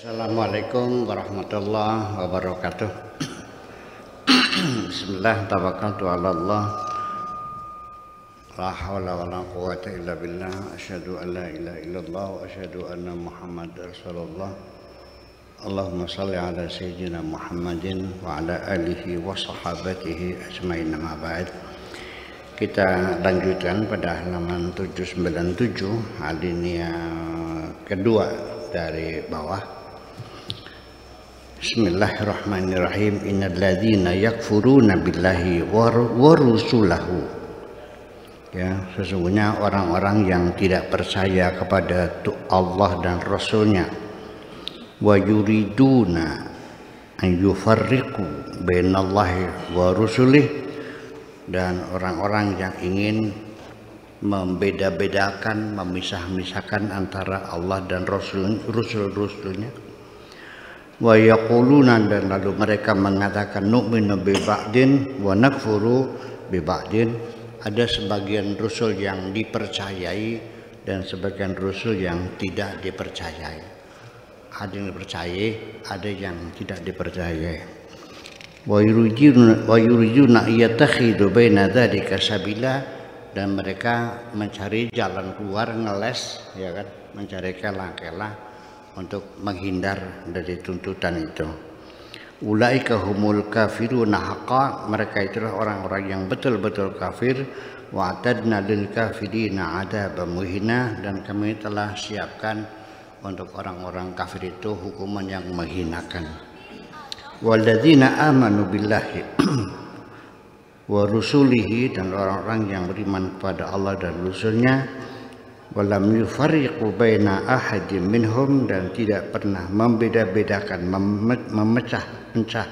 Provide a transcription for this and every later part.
Assalamualaikum warahmatullahi wabarakatuh. Bismillah, tawakkaltu ala Allah. La haula wala quwwata illa billah. Asyhadu an la ilaha illallah wa asyhadu anna Muhammadar Rasulullah. Allahumma shalli ala sayyidina Muhammadin wa ala alihi wa sahabatihi ajmain, amma ba'd. Kita lanjutkan pada halaman 797, alinea kedua dari bawah. Bismillahirrahmanirrahim. Innal ladzina yakfuruna billahi wa rusulahu. Ya, sesungguhnya orang-orang yang tidak percaya kepada Allah dan Rasulnya. Wa yuriduna an yufarriqu bainallahi wa rusulih, dan orang-orang yang ingin membeda-bedakan, memisah-misahkan antara Allah dan Rasul-Rasulnya. Wa yaquluna, dan lalu mereka mengatakan nu'minu bi ba'din wa nakfuru bi ba'din. Ada sebagian rasul yang dipercayai dan sebagian rasul yang tidak dipercayai. Ada yang dipercayai, ada yang tidak dipercayai. Wa yuriduna yattakhidhu baina dzalika sabila, dan mereka mencari jalan keluar, ngeles, ya kan, mencari kelah-kelah untuk menghindar dari tuntutan itu. Ulaika humul kafiruna haqqan, mereka itulah orang-orang yang betul-betul kafir. Wa atadna lil kafirina adzaban muhina, dan kami telah siapkan untuk orang-orang kafir itu hukuman yang menghinakan. Walladzina amanu billahi wa rusulihi, dan orang-orang yang beriman kepada Allah dan Rasulnya. Walam yufarriqu baina ahadin minhum, dan tidak pernah membeda-bedakan, memecah-pecah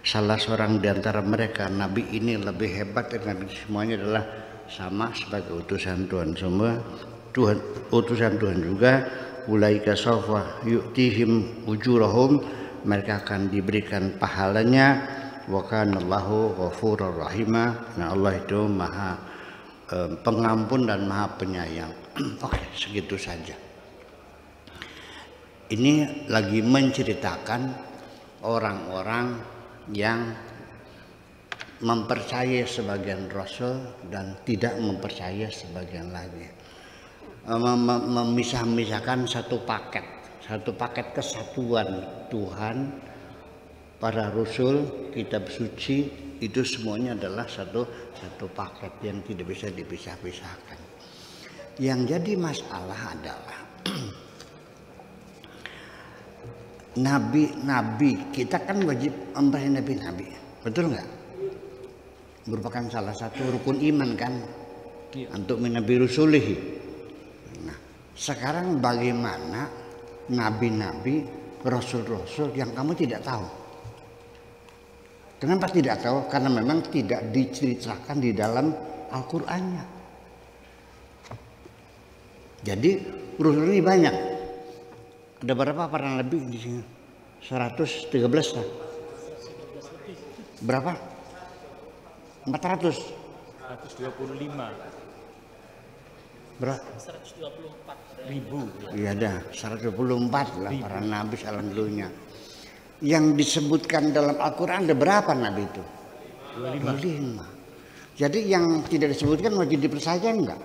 salah seorang di antara mereka. Nabi ini lebih hebat dari Nabi, semuanya adalah sama sebagai utusan Tuhan semua. Tuhan, utusan Tuhan juga. Ulaika sawfa yu'tihim ujurahum, mereka akan diberikan pahalanya. Wa kana Allahu ghafurur rahima, nah Allah itu maha pengampun dan maha penyayang. Oke, segitu saja. Ini lagi menceritakan orang-orang yang mempercayai sebagian rasul dan tidak mempercayai sebagian lagi. Memisah-misahkan satu paket kesatuan Tuhan, para rasul, kitab suci, itu semuanya adalah satu paket yang tidak bisa dipisah-pisahkan. Yang jadi masalah adalah nabi-nabi, kita kan wajib mempercayai nabi-nabi, betul nggak? Merupakan salah satu rukun iman kan, untuk menabi rusulihi. Nah, sekarang bagaimana nabi-nabi, rasul-rasul yang kamu tidak tahu? Kenapa tidak tahu? Karena memang tidak diceritakan di dalam Al-Qur'annya. Jadi rasul ini banyak. Ada berapa para nabi di sini? 113 lah. Berapa? 400. 125. Berapa? 124.000. Iya dah, 124 lah para nabi salam dulunya. Yang disebutkan dalam Al-Quran ada berapa nabi itu? 25. Jadi yang tidak disebutkan wajib dipercaya enggak?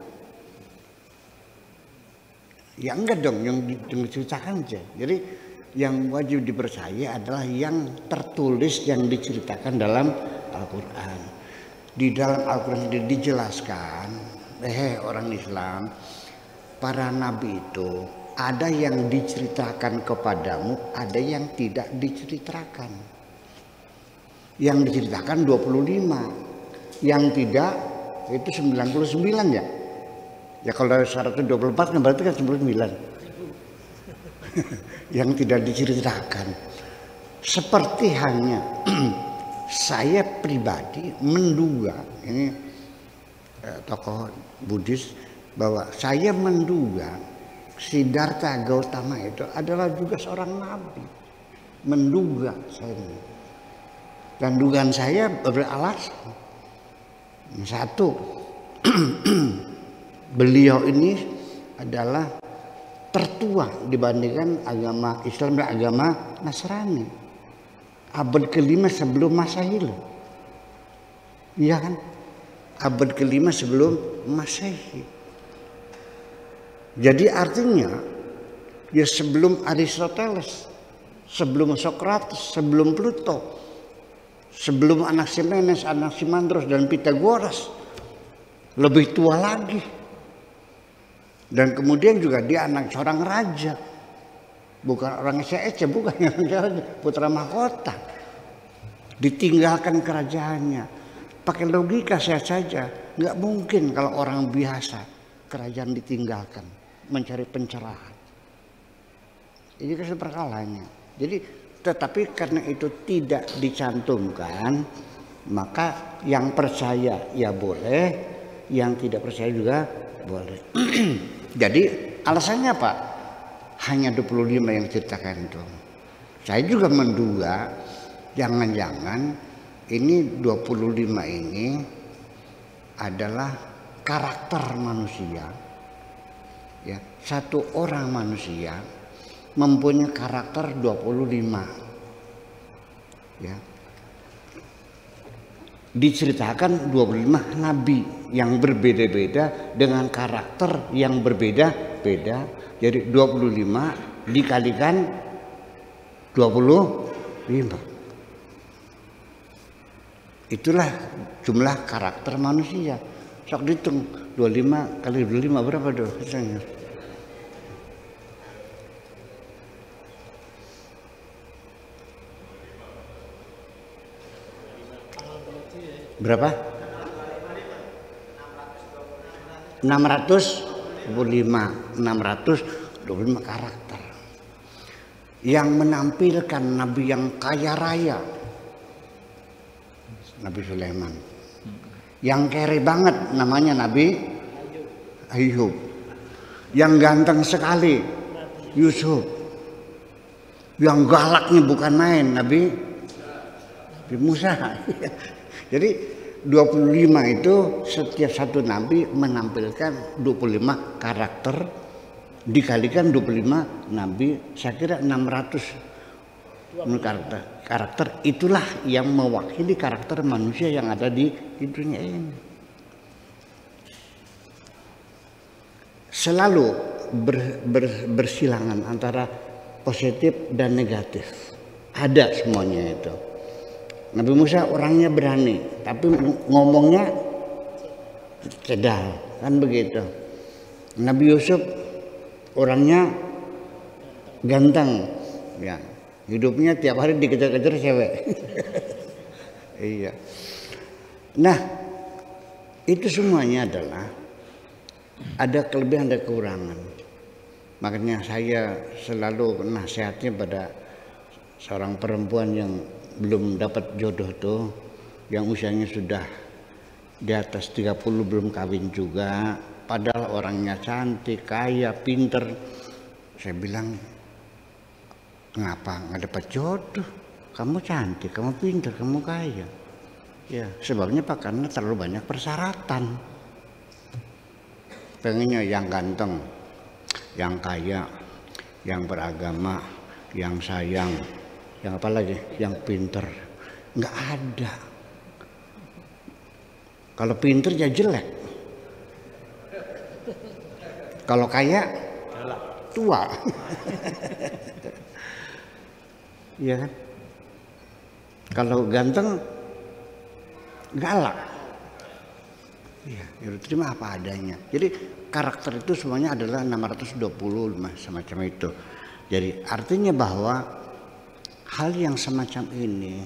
Ya enggak dong, yang diceritakan aja. Jadi yang wajib dipercaya adalah yang tertulis, yang diceritakan dalam Al-Quran. Di dalam Al-Quran dijelaskan, orang Islam, para nabi itu ada yang diceritakan kepadamu, ada yang tidak diceritakan. Yang diceritakan 25, yang tidak itu 99 ya. Ya kalau 124 kan berarti kan 99. Yang tidak diceritakan. Seperti hanya saya pribadi menduga, ini tokoh Buddhis, bahwa saya menduga Siddhartha Gautama itu adalah juga seorang nabi. Menduga saya. Dan dugaan saya beralasan. Satu, beliau ini adalah tertua dibandingkan agama Islam dan agama Nasrani. Abad ke-5 sebelum Masehi loh. Iya kan? Abad ke-5 sebelum Masehi. Jadi artinya ya sebelum Aristoteles, sebelum Socrates, sebelum Pluto, sebelum Anaximenes, Anaximandros dan Pythagoras, lebih tua lagi. Dan kemudian juga dia anak seorang raja, bukan orang Ece, bukan putra mahkota, ditinggalkan kerajaannya. Pakai logika saja, nggak mungkin kalau orang biasa kerajaan ditinggalkan, mencari pencerahan. Ini kan perkalahannya. Jadi tetapi karena itu tidak dicantumkan, maka yang percaya ya boleh, yang tidak percaya juga boleh. Jadi alasannya apa? Hanya 25 yang ceritakan itu. Saya juga menduga jangan-jangan ini 25 ini adalah karakter manusia. Ya, satu orang manusia mempunyai karakter 25. Ya. Diceritakan 25 nabi yang berbeda-beda dengan karakter yang berbeda-beda. Jadi 25 dikalikan 25. Itulah jumlah karakter manusia. Sok dihitung 25 kali 25 berapa tuh? Berapa? 625 karakter yang menampilkan nabi yang kaya raya, Nabi Sulaiman. Yang kere banget namanya Nabi Ayub. Yang ganteng sekali Yusuf. Yang galaknya bukan main Nabi Musa. Jadi 25 itu setiap satu nabi menampilkan 25 karakter dikalikan 25 nabi, saya kira 600 karakter itulah yang mewakili karakter manusia yang ada di dunia ini. Selalu bersilangan antara positif dan negatif. Ada semuanya itu. Nabi Musa orangnya berani, tapi ngomongnya cedal, kan begitu. Nabi Yusuf orangnya ganteng, ya, hidupnya tiap hari dikejar-kejar cewek. Iya. Nah, itu semuanya adalah ada kelebihan dan kekurangan. Makanya saya selalu nasihatnya pada seorang perempuan yang belum dapat jodoh tuh, yang usianya sudah di atas 30 belum kawin juga, padahal orangnya cantik, kaya, pinter. Saya bilang, ngapa nggak dapat jodoh? Kamu cantik, kamu pinter, kamu kaya. Ya sebabnya Pak, karena terlalu banyak persyaratan. Pengennya yang ganteng, yang kaya, yang beragama, yang sayang, yang apa lagi, yang pinter. Nggak ada. Kalau pinter ya jelek, kalau kaya tua. Iya kan? Kalau ganteng galak. Iya, ya terima apa adanya. Jadi karakter itu semuanya adalah 625 semacam itu. Jadi artinya bahwa hal yang semacam ini,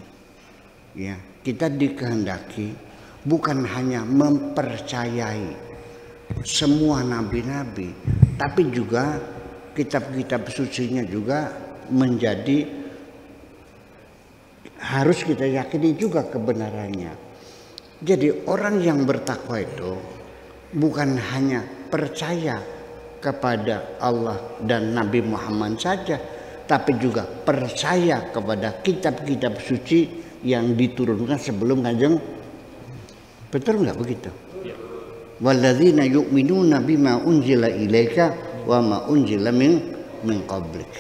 ya, kita dikehendaki bukan hanya mempercayai semua nabi-nabi, tapi juga kitab-kitab sucinya juga menjadi harus kita yakini juga kebenarannya. Jadi orang yang bertakwa itu bukan hanya percaya kepada Allah dan Nabi Muhammad saja, tapi juga percaya kepada kitab-kitab suci yang diturunkan sebelum Kanjeng. Betul nggak begitu? Walladzina yu'minuna bima unzila ilaika wa ma unzila min qablik.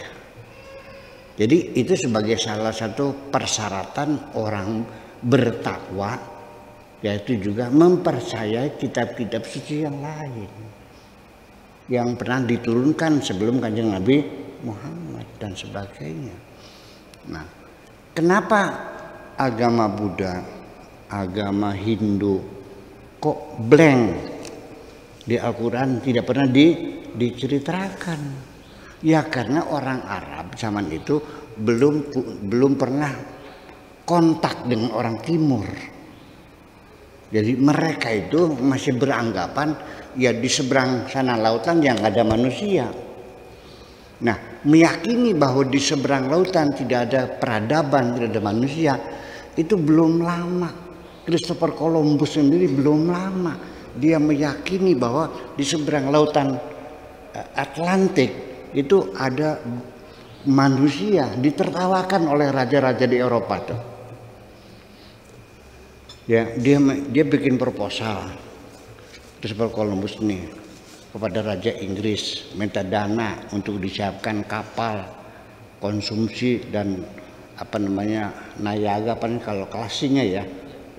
Jadi itu sebagai salah satu persyaratan orang bertakwa, yaitu juga mempercayai kitab-kitab suci yang lain yang pernah diturunkan sebelum Kanjeng Nabi Muhammad dan sebagainya. Nah, kenapa agama Buddha, agama Hindu kok blank di Al-Quran, tidak pernah diceritakan? Ya karena orang Arab zaman itu belum pernah kontak dengan orang Timur. Jadi mereka itu masih beranggapan ya di seberang sana lautan yang ada manusia. Nah, meyakini bahwa di seberang lautan tidak ada peradaban, tidak ada manusia, itu belum lama. Christopher Columbus sendiri belum lama dia meyakini bahwa di seberang lautan Atlantik itu ada manusia, ditertawakan oleh raja-raja di Eropa tuh. Ya, dia bikin proposal Christopher Columbus nih kepada Raja Inggris, minta dana untuk disiapkan kapal konsumsi dan nayaga kalau klasingnya ya,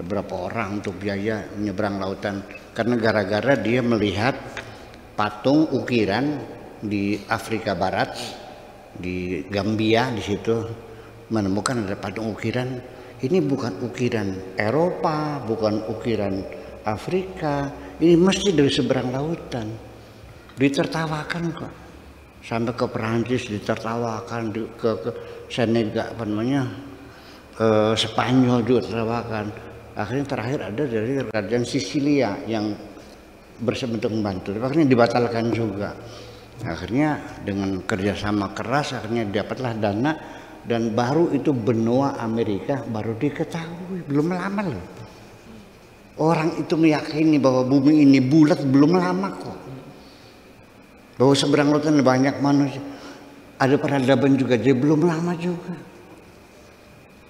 beberapa orang untuk biaya menyeberang lautan, karena gara-gara dia melihat patung ukiran di Afrika Barat, di Gambia, di situ menemukan ada patung ukiran. Ini bukan ukiran Eropa, bukan ukiran Afrika, ini mesti dari seberang lautan. Ditertawakan kok, sampai ke Perancis ditertawakan, ke Senegal Spanyol juga ditertawakan. Akhirnya terakhir ada dari kerajaan Sisilia yang bersebentuk membantu, akhirnya dibatalkan juga. Akhirnya dengan kerjasama keras akhirnya dapatlah dana, dan baru itu benua Amerika baru diketahui, belum lama loh. Orang itu meyakini bahwa bumi ini bulat belum lama kok. Bahwa seberang lautan banyak manusia, ada peradaban juga, jadi belum lama juga.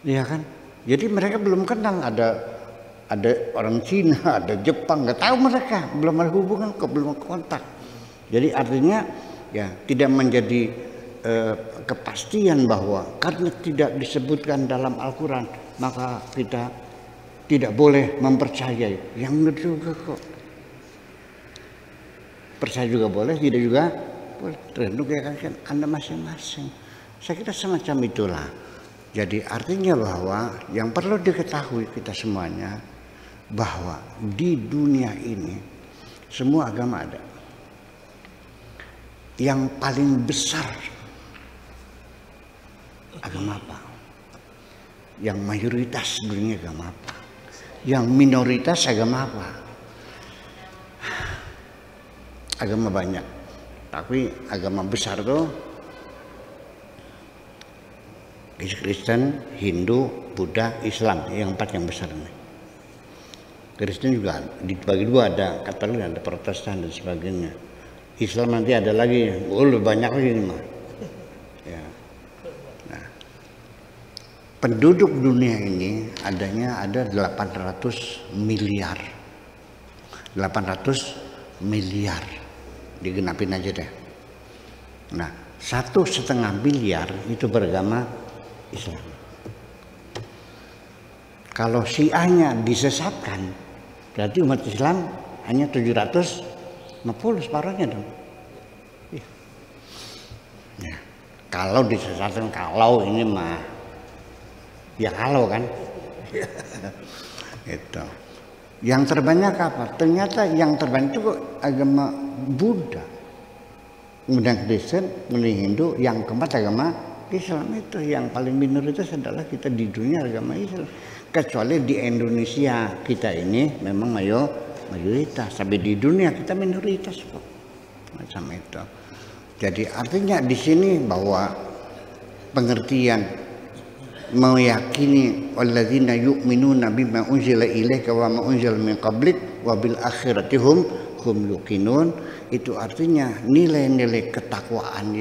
Iya kan? Jadi mereka belum kenal ada orang Cina, ada Jepang, nggak tahu mereka, belum ada hubungan kok, belum kontak. Jadi artinya ya tidak menjadi kepastian bahwa karena tidak disebutkan dalam Al-Quran maka kita tidak boleh mempercayai. Yang benar juga kok. Percaya juga boleh, tidak juga boleh. Tergantung ya kan Anda masing-masing. Saya kira semacam itulah. Jadi artinya bahwa yang perlu diketahui kita semuanya bahwa di dunia ini semua agama ada. Yang paling besar agama apa? Yang mayoritas dunia agama apa? Yang minoritas agama apa? Agama banyak, tapi agama besar tuh Kristen, Hindu, Buddha, Islam, yang 4 yang besar nih. Kristen juga dibagi 2, ada Katolik, ada Protestan dan sebagainya. Islam nanti ada lagi, lebih banyak lagi nih mah. Ya. Nah, penduduk dunia ini ada 800 miliar. 800 miliar. Digenapin aja deh. Nah, 1,5 miliar itu beragama Islam. Kalau Syiahnya disesatkan, berarti umat Islam hanya 750, separuhnya dong. Ya, kalau disesatkan, kalau ini mah ya kalau kan. Itu. Yang terbanyak apa? Ternyata yang terbanyak itu agama Buddha, kemudian Kristen, kemudian Hindu, yang keempat agama Islam. Itu yang paling minoritas adalah kita di dunia agama Islam. Kecuali di Indonesia kita ini memang mayoritas, tapi di dunia kita minoritas kok. Macam itu. Jadi artinya di sini bahwa pengertian meyakini alladzina yu'minuna bima unzila ilaika wa ma unzila min qablik wa bil akhirati hum yuqinun, itu artinya nilai-nilai ketakwaan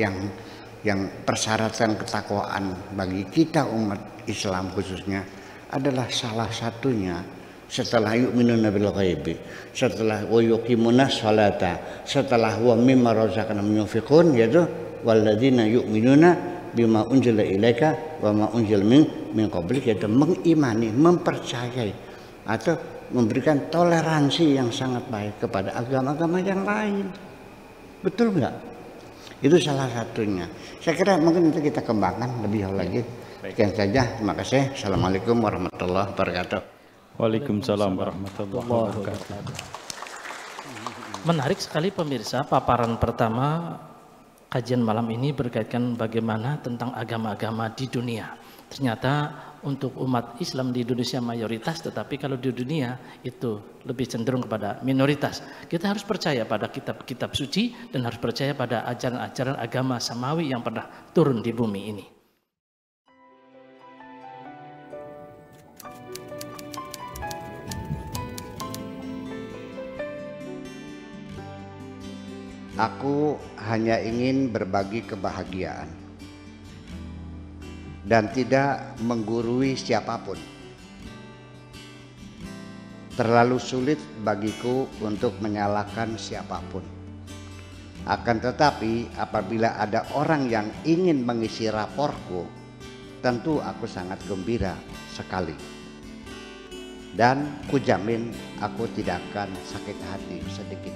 yang persyaratan ketakwaan bagi kita umat Islam khususnya adalah salah satunya setelah yu'minuna bil ghaibi, setelah wa yuqimuna sholata, setelah wa mimma razaqnahum yunfiqun, yaitu walladzina yu'minuna bima unzila ilaika wa ma unzila min qablik, yaitu mengimani, mempercayai atau memberikan toleransi yang sangat baik kepada agama-agama yang lain. Betul enggak? Itu salah satunya. Saya kira mungkin itu kita kembangkan lebih lagi. Sekian saja. Terima kasih. Assalamualaikum warahmatullahi wabarakatuh. Waalaikumsalam warahmatullahi wabarakatuh. Menarik sekali pemirsa, paparan pertama kajian malam ini berkaitan bagaimana tentang agama-agama di dunia. Ternyata untuk umat Islam di Indonesia mayoritas, tetapi kalau di dunia itu lebih cenderung kepada minoritas. Kita harus percaya pada kitab-kitab suci dan harus percaya pada ajaran-ajaran agama samawi yang pernah turun di bumi ini. Aku hanya ingin berbagi kebahagiaan dan tidak menggurui siapapun. Terlalu sulit bagiku untuk menyalahkan siapapun. Akan tetapi apabila ada orang yang ingin mengisi raportku, tentu aku sangat gembira sekali. Dan kujamin aku tidak akan sakit hati sedikit.